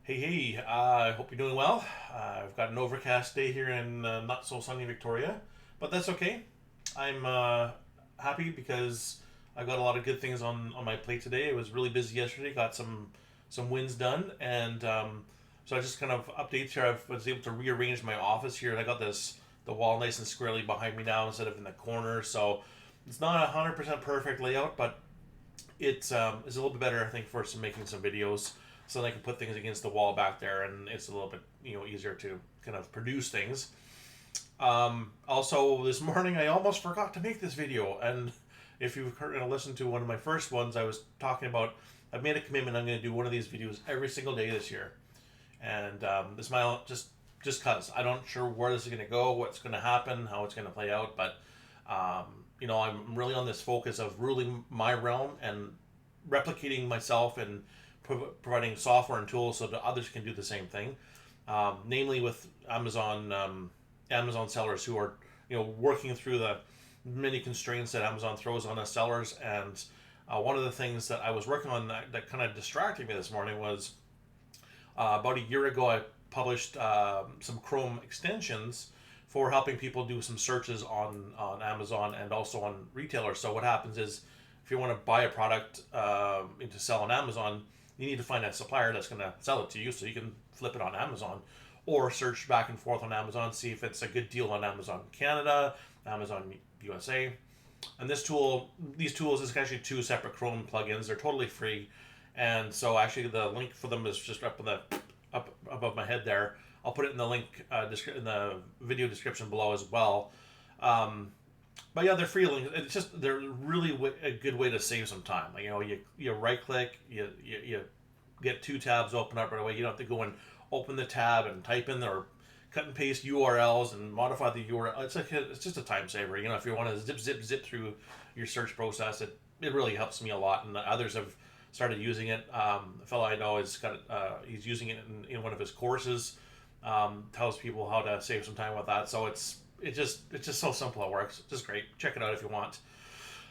Hey, I hope you're doing well. I've got an overcast day here in not so sunny Victoria, but that's okay. I'm happy because I've got a lot of good things on my plate today. I was really busy yesterday, got some wins done, and so I just kind of updates here. I was able to rearrange my office here, and I got the wall nice and squarely behind me now instead of in the corner. So it's not 100% perfect layout, but it's a little bit better, I think, for making some videos, so that I can put things against the wall back there, and it's a little bit easier to kind of produce things. Also, this morning I almost forgot to make this video, and if you've heard and listened to one of my first ones, I was talking about I've made a commitment. I'm going to do one of these videos every single day this year, and this might just cause I don't sure where this is going to go, what's going to happen, how it's going to play out, but I'm really on this focus of ruling my realm and replicating myself and providing software and tools so that others can do the same thing. Namely, with Amazon sellers who are working through the many constraints that Amazon throws on us sellers. And one of the things that I was working on that kind of distracted me this morning was about a year ago I published some Chrome extensions for helping people do some searches on Amazon and also on retailers. So what happens is, if you want to buy a product to sell on Amazon, you need to find a supplier that's going to sell it to you, so you can flip it on Amazon, or search back and forth on Amazon, see if it's a good deal on Amazon Canada, Amazon USA. And these tools is actually two separate Chrome plugins. They're totally free, and so actually the link for them is just up above my head there. I'll put it in the link in the video description below as well. But yeah, they're free links. It's just they're really a good way to save some time. Like, you right click, you get two tabs open up right away. You don't have to go and open the tab and type in or cut and paste URLs and modify the URL. It's just a time saver. If you want to zip through your search process, it really helps me a lot. And others have started using it. A fellow I know he's using it in one of his courses. Tells people how to save some time with that. So it's just so simple. It works. It's just great. Check it out if you want.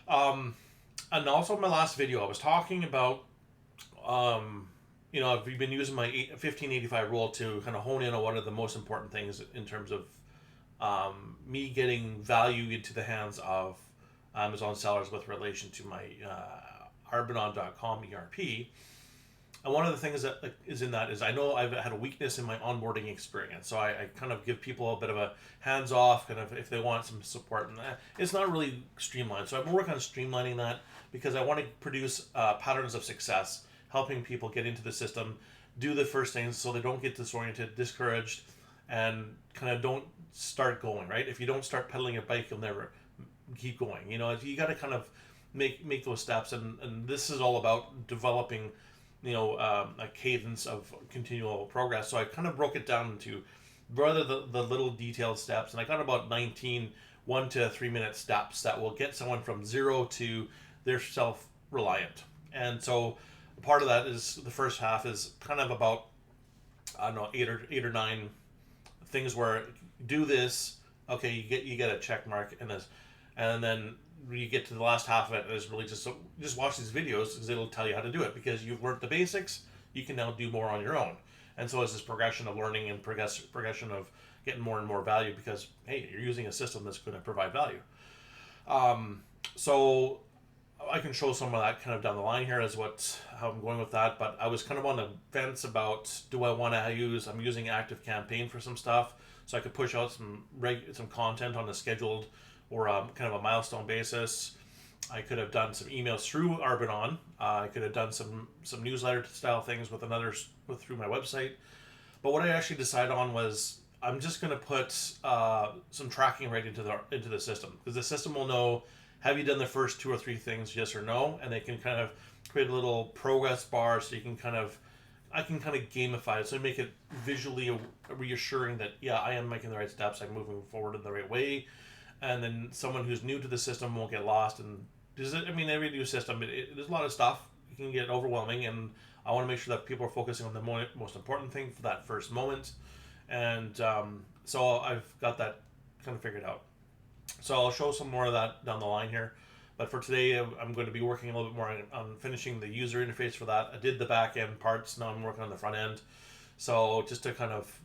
And also, my last video, I was talking about I've been using my 1585 rule to kind of hone in on what are the most important things in terms of me getting value into the hands of Amazon sellers with relation to my Arbinon.com ERP. And one of the things that is in that is I know I've had a weakness in my onboarding experience. So I kind of give people a bit of a hands off, kind of if they want some support. And it's not really streamlined. So I've been working on streamlining that because I want to produce patterns of success, helping people get into the system, do the first things so they don't get disoriented, discouraged, and kind of don't start going, right? If you don't start pedaling a bike, you'll never keep going. You got to kind of make those steps. And this is all about developing a cadence of continual progress. So I kind of broke it down into rather the little detailed steps, and I got about 19 1 to 3 minute steps that will get someone from zero to their self-reliant. And so part of that is the first half is kind of about, I don't know, eight or nine things where do this, okay, you get a check mark in this, and then you get to the last half of it is really just watch these videos because it'll tell you how to do it, because you've learned the basics. You can now do more on your own. And so it's this progression of learning and progression of getting more and more value, because hey, you're using a system that's going to provide value. So I can show some of that kind of down the line here as how I'm going with that. But I was kind of on the fence about, do I want to I'm using Active Campaign for some stuff, so I could push out some content on a scheduled or kind of a milestone basis. I could have done some emails through Arbinon. I could have done some newsletter style things through my website. But what I actually decided on was I'm just going to put some tracking right into the system, because the system will know, have you done the first 2 or 3 things, yes or no, and they can kind of create a little progress bar, so I can kind of gamify it, so make it visually reassuring that yeah, I am making the right steps, I'm moving forward in the right way. And then someone who's new to the system won't get lost. And every new system, there's a lot of stuff. It can get overwhelming, and I want to make sure that people are focusing on the most important thing for that first moment. And so I've got that kind of figured out. So I'll show some more of that down the line here. But for today, I'm going to be working a little bit more on finishing the user interface for that. I did the back end parts. Now I'm working on the front end. So just to kind of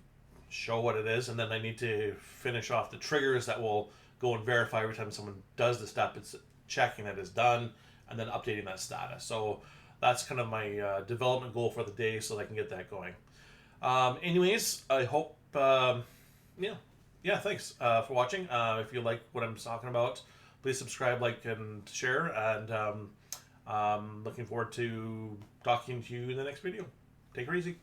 show what it is, and then I need to finish off the triggers that will go and verify every time someone does the step. It's checking that it's done and then updating that status. So that's kind of my development goal for the day, so that I can get that going. Anyways, I hope, thanks for watching. If you like what I'm talking about, please subscribe, like, and share. And looking forward to talking to you in the next video. Take her easy.